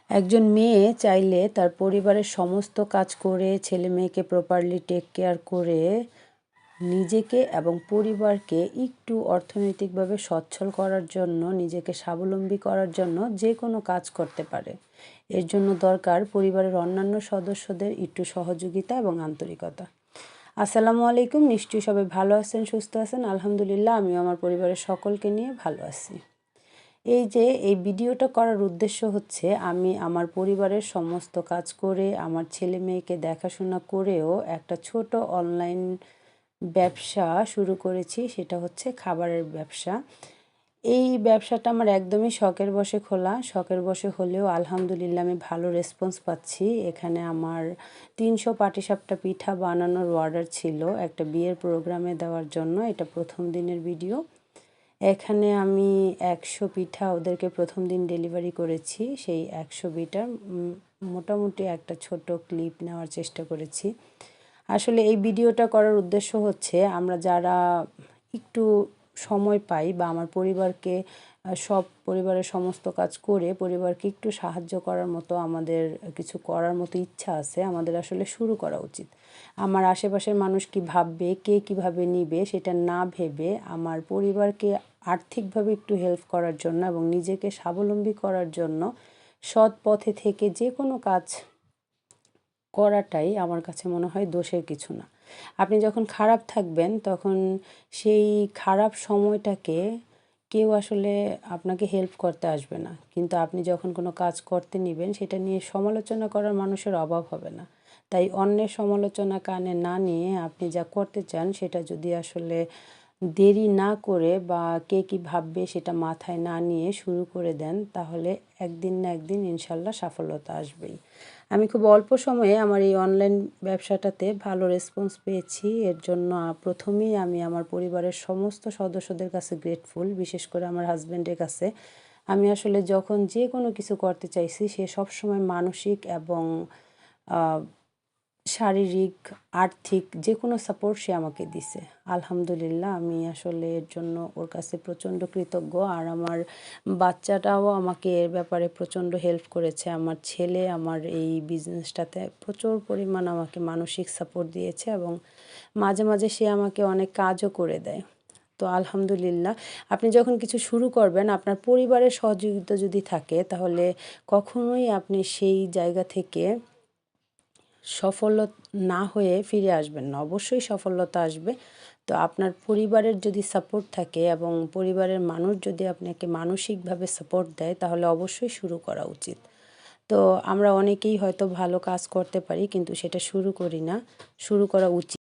একজন মেয়ে চাইলে তার পরিবারের সমস্ত কাজ করে ছেলে মেয়েকে প্রপারলি টেক কেয়ার করে নিজেকে এবং পরিবারকে একটু অর্থনৈতিকভাবে সচ্ছল করার জন্য, নিজেকে স্বাবলম্বী করার জন্য যে কোনো কাজ করতে পারে। এর জন্য দরকার পরিবারের অন্যান্য সদস্যদের একটু সহযোগিতা এবং আন্তরিকতা। আসসালামু আলাইকুম, নিশ্চয়ই সবাই ভালো আছেন, সুস্থ আছেন। আলহামদুলিল্লাহ, আমিও আমার পরিবারের সকলকে নিয়ে ভালো আছি। এই ভিডিওটা করার উদ্দেশ্য হচ্ছে, আমি আমার পরিবারের সমস্ত কাজ করে আমার ছেলে মেয়েকে দেখাশোনা করেও একটা ছোট অনলাইন ব্যবসা শুরু করেছি। সেটা হচ্ছে খাবারের ব্যবসা। এই ব্যবসাটা আমার একদমই শখের বশে খোলা। শখের বশে হলেও আলহামদুলিল্লাহ আমি ভালো রেসপন্স পাচ্ছি। এখানে আমার 300 পাটিসাপটা পিঠা বানানোর অর্ডার ছিল একটা বিয়ের প্রোগ্রামে দেওয়ার জন্য। এটা প্রথম দিনের ভিডিও। এখানে আমি 100 পিঠা ওদেরকে প্রথম দিন ডেলিভারি করেছি। সেই 100 পিঠার মোটামুটি একটা ছোট ক্লিপ নেওয়ার চেষ্টা করেছি। আসলে এই ভিডিওটা করার উদ্দেশ্য হচ্ছে, আমরা যারা একটু সময় পাই বা আমার পরিবারকে পরিবারের সমস্ত কাজ করে পরিবারকে একটু সাহায্য করার মতো আমাদের কিছু করার মতো ইচ্ছা আছে, আমাদের আসলে শুরু করা উচিত। আমার আশেপাশের মানুষ কি ভাববে, কে কীভাবে নিবে সেটা না ভেবে আমার পরিবারকে আর্থিকভাবে একটু হেল্প করার জন্য এবং নিজেকে স্বাবলম্বী করার জন্য সৎ পথে থেকে যে কোনো কাজ করাটাই আমার কাছে মনে হয় দোষের কিছু না। আপনি যখন খারাপ থাকবেন তখন সেই খারাপ সময়টাকে কেউ আসলে আপনাকে হেল্প করতে আসবে না, কিন্তু আপনি যখন কোনো কাজ করতে নিবেন সেটা নিয়ে সমালোচনা করার মানুষের অভাব হবে না। তাই অন্যের সমালোচনা কানে না নিয়ে আপনি যা করতে চান সেটা যদি আসলে দেরি না করে বা কে কী ভাববে সেটা মাথায় না নিয়ে শুরু করে দেন, তাহলে একদিন না একদিন ইনশাল্লাহ সাফল্যতা আসবেই। আমি খুব অল্প সময়ে আমার এই অনলাইন ব্যবসাটাতে ভালো রেসপন্স পেয়েছি। এর জন্য প্রথমেই আমি আমার পরিবারের সমস্ত সদস্যদের কাছে গ্রেটফুল, বিশেষ করে আমার হাজব্যান্ডের কাছে। আমি আসলে যখন যে কোনো কিছু করতে চাইছি, সে সবসময় মানসিক এবং শারীরিক, আর্থিক যে কোনো সাপোর্ট সে আমাকে দিছে। আলহামদুলিল্লাহ, আমি আসলে এর জন্য ওর কাছে প্রচণ্ড কৃতজ্ঞ। আর আমার বাচ্চাটাও আমাকে এর ব্যাপারে প্রচণ্ড হেল্প করেছে। আমার ছেলে আমার এই বিজনেসটাতে প্রচুর পরিমাণ আমাকে মানসিক সাপোর্ট দিয়েছে এবং মাঝে মাঝে সে আমাকে অনেক কাজও করে দেয়। তো আলহামদুলিল্লাহ, আপনি যখন কিছু শুরু করবেন, আপনার পরিবারের সহযোগিতা যদি থাকে, তাহলে কখনোই আপনি সেই জায়গা থেকে সফল না হয়ে ফিরে আসবেন না। অবশ্যই সফলতা আসবে। তো আপনার পরিবারের যদি সাপোর্ট থাকে এবং পরিবারের মানুষ যদি আপনাকে মানসিকভাবে সাপোর্ট দেয়, তাহলে অবশ্যই শুরু করা উচিত। তো আমরা অনেকেই হয়তো ভালো কাজ করতে পারি, কিন্তু সেটা শুরু করি না। শুরু করা উচিত।